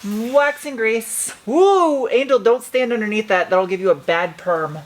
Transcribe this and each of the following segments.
Wax and grease. Woo! Angel, don't stand underneath that. That'll give you a bad perm.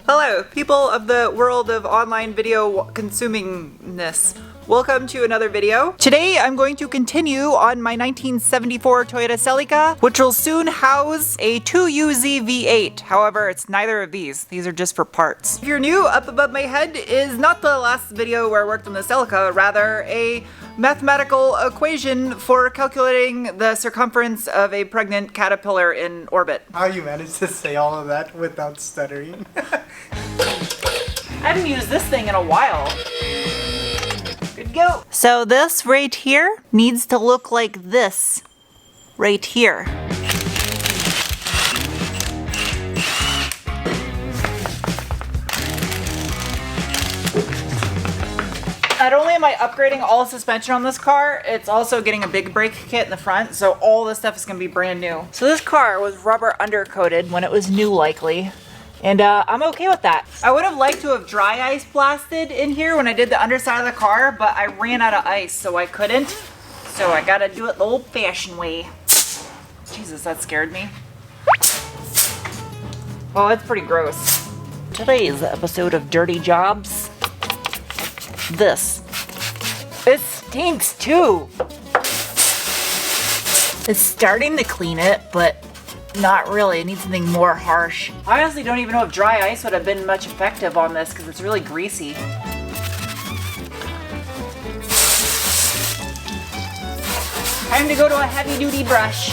Hello, people of the world of online video consumingness. Welcome to another video. Today I'm going to continue on my 1974 Toyota Celica, which will soon house a 2UZ V8. However, it's neither of these. These are just for parts. If you're new, up above my head is not the last video where I worked on the Celica, rather a mathematical equation for calculating the circumference of a pregnant caterpillar in orbit. How you managed to say all of that without stuttering? I haven't used this thing in a while. Good go. So this right here needs to look like this right here. Not only am I upgrading all suspension on this car, it's also getting a big brake kit in the front, so all this stuff is going to be brand new. So this car was rubber undercoated when it was new likely, and I'm okay with that. I would have liked to have dry ice blasted in here when I did the underside of the car, but I ran out of ice, so I couldn't. So I gotta do it the old-fashioned way. Jesus, that scared me. Oh, it's pretty gross. Today's episode of Dirty Jobs. This. It stinks too. It's starting to clean it, but not really. It needs something more harsh. I honestly don't even know if dry ice would have been much effective on this because it's really greasy. Time to go to a heavy-duty brush.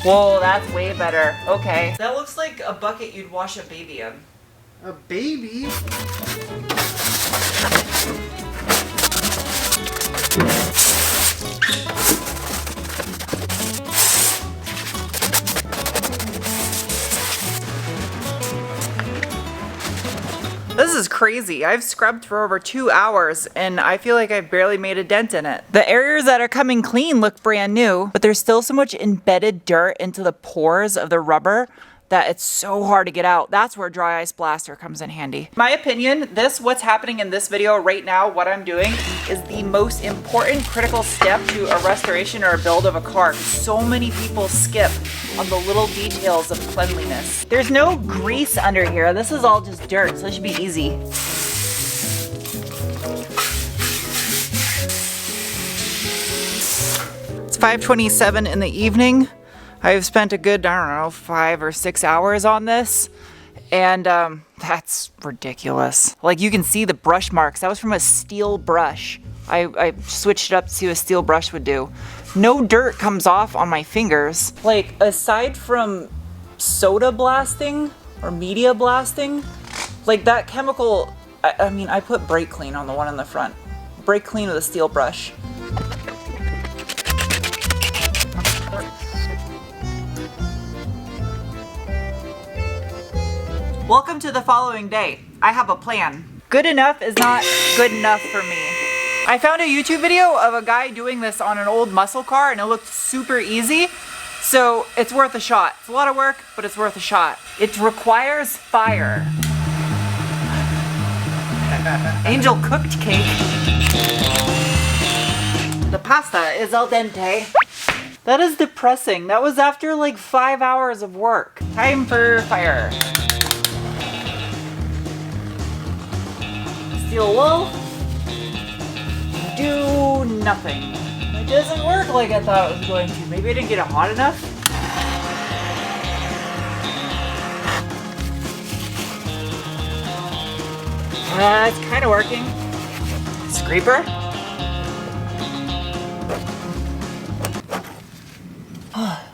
Whoa, that's way better. Okay. That looks like a bucket you'd wash a baby in. A baby? This is crazy. I've scrubbed for over 2 hours and I feel like I've barely made a dent in it. The areas that are coming clean look brand new, but there's still so much embedded dirt into the pores of the rubber that it's so hard to get out. That's where dry ice blaster comes in handy. My opinion, what's happening in this video right now, what I'm doing, is the most important critical step to a restoration or a build of a car. So many people skip on the little details of cleanliness. There's no grease under here. This is all just dirt, so it should be easy. It's 5:27 in the evening. I've spent a good, I don't know, 5 or 6 hours on this, and that's ridiculous. Like, you can see the brush marks. That was from a steel brush. I switched it up to see what a steel brush would do. No dirt comes off on my fingers. Like, aside from soda blasting or media blasting, like that chemical, I mean, I put brake clean on the one in the front. Brake clean with a steel brush. Welcome to the following day. I have a plan. Good enough is not good enough for me. I found a YouTube video of a guy doing this on an old muscle car and it looked super easy. So it's worth a shot. It's a lot of work, but it's worth a shot. It requires fire. Angel cooked cake. The pasta is al dente. That is depressing. That was after like 5 hours of work. Time for fire. Steel wool. Do nothing. It doesn't work like I thought it was going to. Maybe I didn't get it hot enough. It's kind of working. Scraper.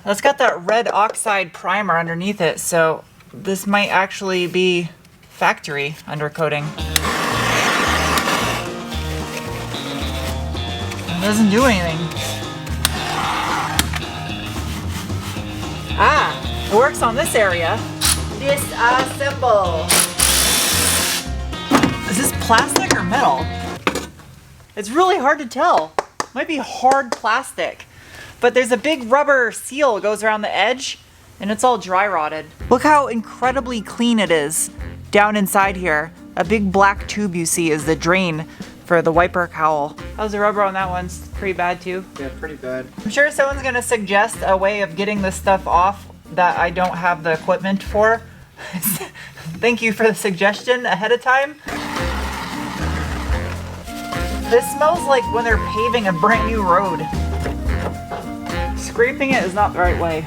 That's got that red oxide primer underneath it, so this might actually be factory undercoating. It doesn't do anything. Ah, it works on this area. Disassemble. Is this plastic or metal? It's really hard to tell. Might be hard plastic. But there's a big rubber seal that goes around the edge and it's all dry rotted. Look how incredibly clean it is down inside here. A big black tube you see is the drain for the wiper cowl. How's the rubber on that one? It's pretty bad too. Yeah, pretty bad. I'm sure someone's gonna suggest a way of getting this stuff off that I don't have the equipment for. Thank you for the suggestion ahead of time. This smells like when they're paving a brand new road. Scraping it is not the right way.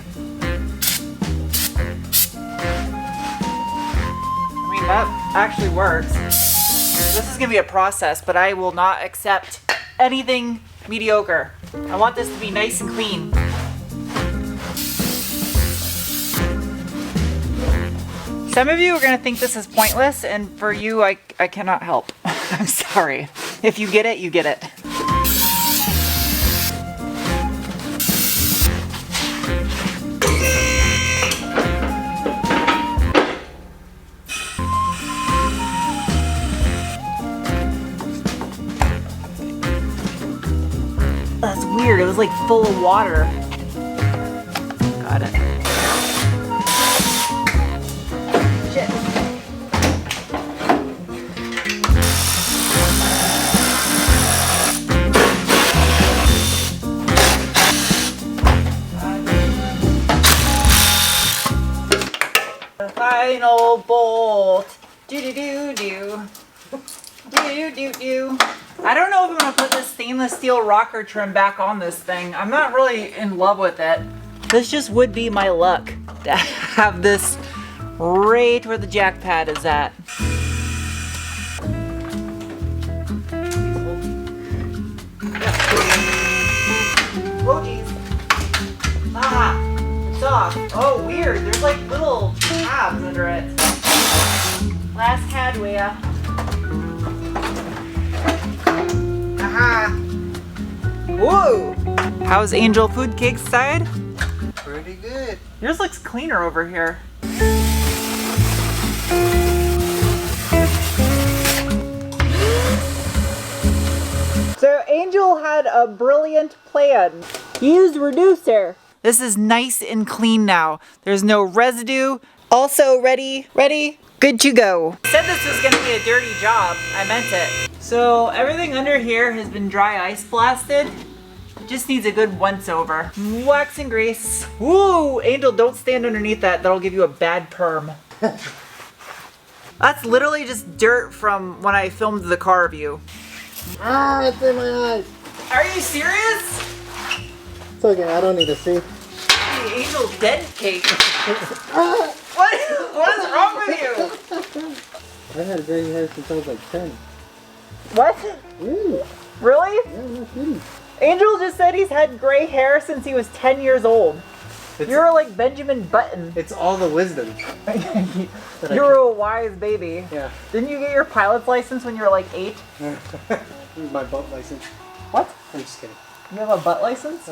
I mean, that actually works. This is gonna be a process, but I will not accept anything mediocre. I want this to be nice and clean. Some of you are gonna think this is pointless, and for you, I cannot help. I'm sorry. If you get it, you get it. That's weird, it was like full of water. Got it. Shit. The final bolt. Do do do do. Do do do. I don't know if I'm gonna put this stainless steel rocker trim back on this thing. I'm not really in love with it. This just would be my luck to have this right where the jack pad is at. Oh geez. Ah, soft. Oh weird, there's like little tabs under it. Last hardware. Aha. Whoa! How's Angel Food Cake's side? Pretty good. Yours looks cleaner over here. So Angel had a brilliant plan. Use reducer. This is nice and clean now. There's no residue. Also ready, good to go. I said this was gonna be a dirty job. I meant it. So everything under here has been dry ice blasted. It just needs a good once over. Wax and grease. Woo! Angel, don't stand underneath that. That'll give you a bad perm. That's literally just dirt from when I filmed the car view. Ah, it's in my eyes. Are you serious? It's okay, I don't need to see. Hey, Angel's dead cake. Ah! What is wrong with you? I had gray hair since I was like 10. What? Ooh. Really? Yeah, I'm not kidding. Angel just said he's had gray hair since he was 10 years old. You're like Benjamin Button. It's all the wisdom. You're a wise baby. Yeah. Didn't you get your pilot's license when you were like 8? My boat license. What? I'm just kidding. You have a butt license?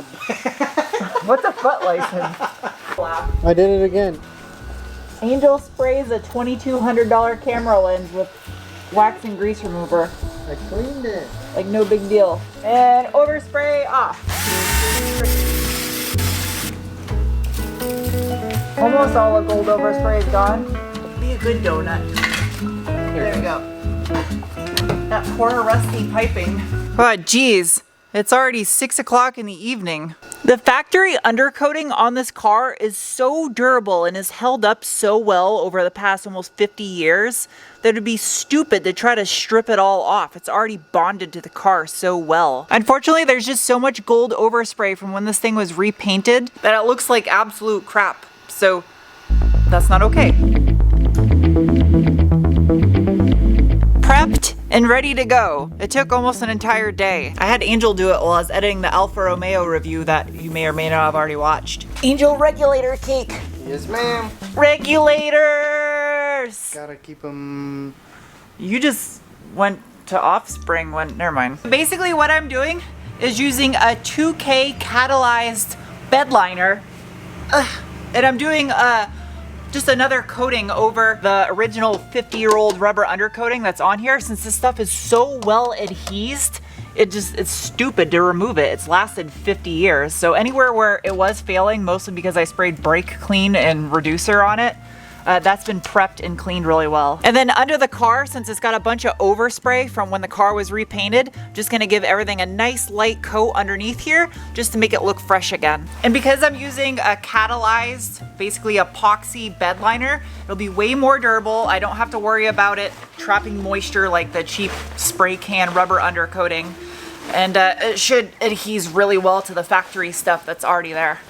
What's a butt license? I did it again. Angel sprays a $2,200 camera lens with wax and grease remover. I cleaned it. Like no big deal. And overspray off. Almost all the gold overspray is gone. Be a good donut. There we go. That poor rusty piping. Oh geez, it's already 6 o'clock in the evening. The factory undercoating on this car is so durable and has held up so well over the past almost 50 years that it'd be stupid to try to strip it all off. It's already bonded to the car so well. Unfortunately, there's just so much gold overspray from when this thing was repainted that it looks like absolute crap. So that's not okay. Prepped and ready to go. It took almost an entire day. I had Angel do it while I was editing the Alfa Romeo review that you may or may not have already watched. Angel regulator cake. Yes, ma'am. Regulators! Gotta keep them. You just went to Offspring when, never mind. Basically what I'm doing is using a 2K catalyzed bed liner. And I'm doing just another coating over the original 50-year-old rubber undercoating that's on here. Since this stuff is so well adhesed, it's stupid to remove it. It's lasted 50 years. So anywhere where it was failing, mostly because I sprayed brake clean and reducer on it, That's been prepped and cleaned really well. And then under the car, since it's got a bunch of overspray from when the car was repainted, just gonna give everything a nice light coat underneath here just to make it look fresh again. And because I'm using a catalyzed, basically epoxy bed liner, it'll be way more durable. I don't have to worry about it trapping moisture like the cheap spray can rubber undercoating. And it should adhere really well to the factory stuff that's already there.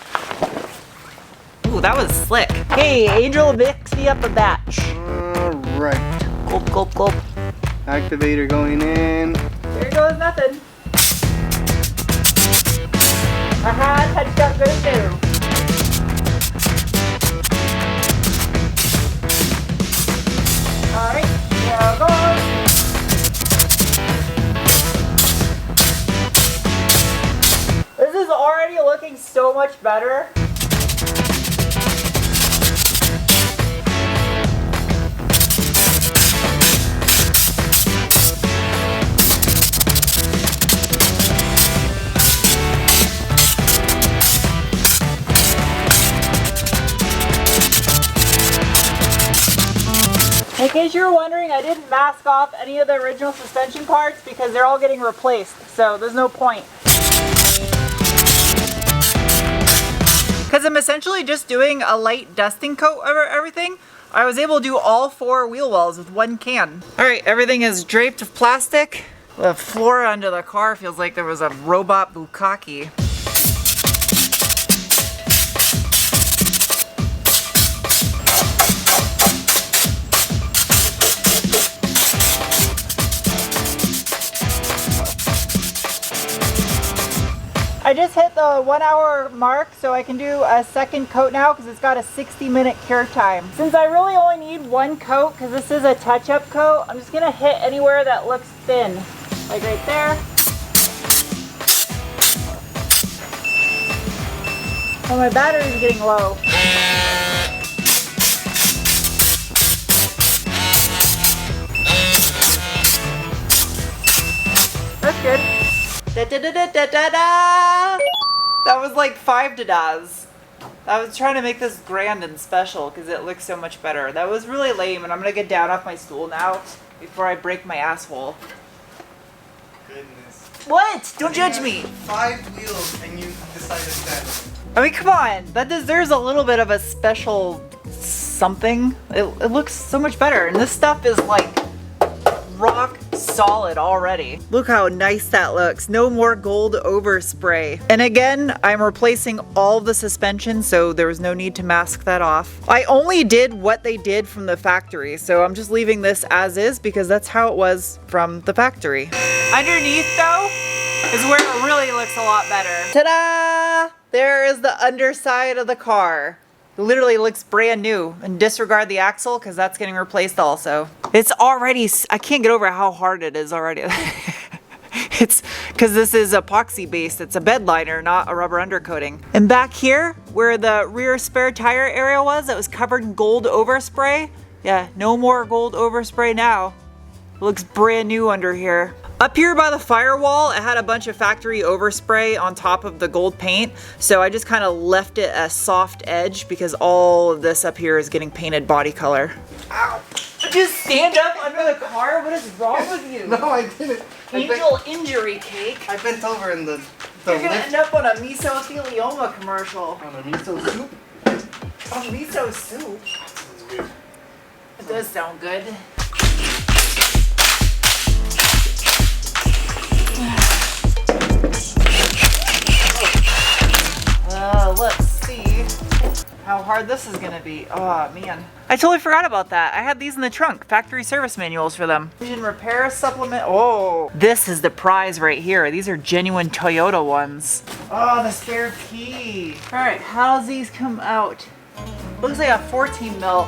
Ooh, that was slick. Hey, Angel, mix me up a batch. Alright. Gulp, gulp, gulp. Activator going in. There goes nothing. Aha, touched up good too. Alright, here it goes. This is already looking so much better. In case you were wondering, I didn't mask off any of the original suspension parts because they're all getting replaced, so there's no point. Because I'm essentially just doing a light dusting coat over everything, I was able to do all 4 wheel wells with one can. Alright, everything is draped with plastic. The floor under the car feels like there was a robot bukkake. I just hit the 1 hour mark, so I can do a second coat now because it's got a 60-minute cure time. Since I really only need 1 coat because this is a touch-up coat, I'm just gonna hit anywhere that looks thin. Like right there. Oh, my battery's getting low. That's good. Da, da, da, da, da, da, da. That was like 5 da-das. I was trying to make this grand and special because it looks so much better. That was really lame, and I'm gonna get down off my stool now before I break my asshole. Goodness. What? Don't judge me. 5 wheels and you decided that. I mean, come on. That deserves a little bit of a special something. It looks so much better, and this stuff is like rock solid already. Look how nice that looks. No more gold overspray. And again, I'm replacing all the suspension, so there was no need to mask that off. I only did what they did from the factory, so I'm just leaving this as is because that's how it was from the factory. Underneath though is where it really looks a lot better. Ta-da! There is the underside of the car. It literally looks brand new, and disregard the axle because that's getting replaced also. It's already, I can't get over how hard it is already. It's because this is epoxy based. It's a bed liner, not a rubber undercoating. And back here, where the rear spare tire area was, that was covered in gold overspray. Yeah, no more gold overspray now. It looks brand new under here. Up here by the firewall, it had a bunch of factory overspray on top of the gold paint, so I just kind of left it a soft edge because all of this up here is getting painted body color. Ow! Just stand up under the car? What is wrong with you? No, I didn't. Angel injury cake. I bent over in the You're gonna lift. end up on a mesothelioma commercial. On a miso soup. Oh, miso soup. That's weird. It does sound good. Let's see how hard this is gonna be. Oh man. I totally forgot about that. I had these in the trunk. Factory service manuals for them. Engine repair supplement. Oh. This is the prize right here. These are genuine Toyota ones. Oh, the spare key. All right, how does these come out? Looks like a 14 mil.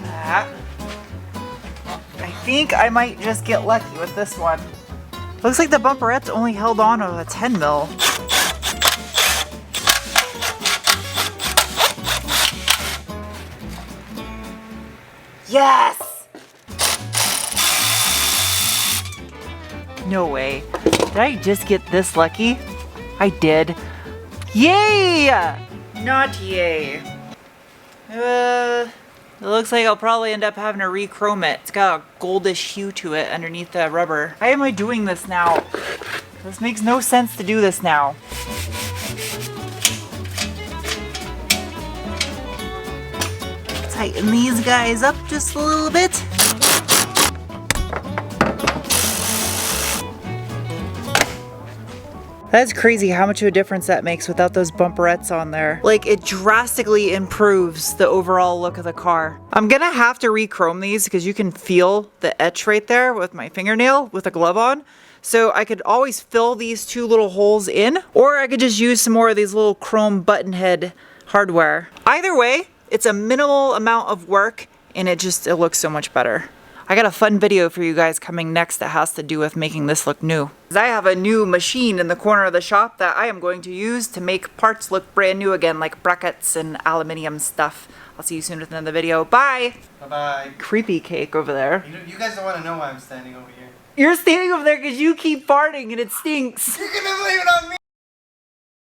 That. I think I might just get lucky with this one. Looks like the bumperette's only held on to a 10 mil. Yes! No way. Did I just get this lucky? I did. Yay! Not yay. It looks like I'll probably end up having to re-chrome it. It's got a goldish hue to it underneath the rubber. Why am I doing this now? This makes no sense to do this now. Tighten these guys up just a little bit. That's crazy how much of a difference that makes without those bumperettes on there. Like, it drastically improves the overall look of the car. I'm gonna have to re-chrome these because you can feel the etch right there with my fingernail with a glove on. So I could always fill these two little holes in, or I could just use some more of these little chrome button head hardware. Either way, it's a minimal amount of work and it looks so much better. I got a fun video for you guys coming next that has to do with making this look new. I have a new machine in the corner of the shop that I am going to use to make parts look brand new again, like brackets and aluminium stuff. I'll see you soon with another video. Bye! Bye-bye. Creepy cake over there. You guys don't want to know why I'm standing over here. You're standing over there because you keep farting and it stinks. You're gonna blame it on me!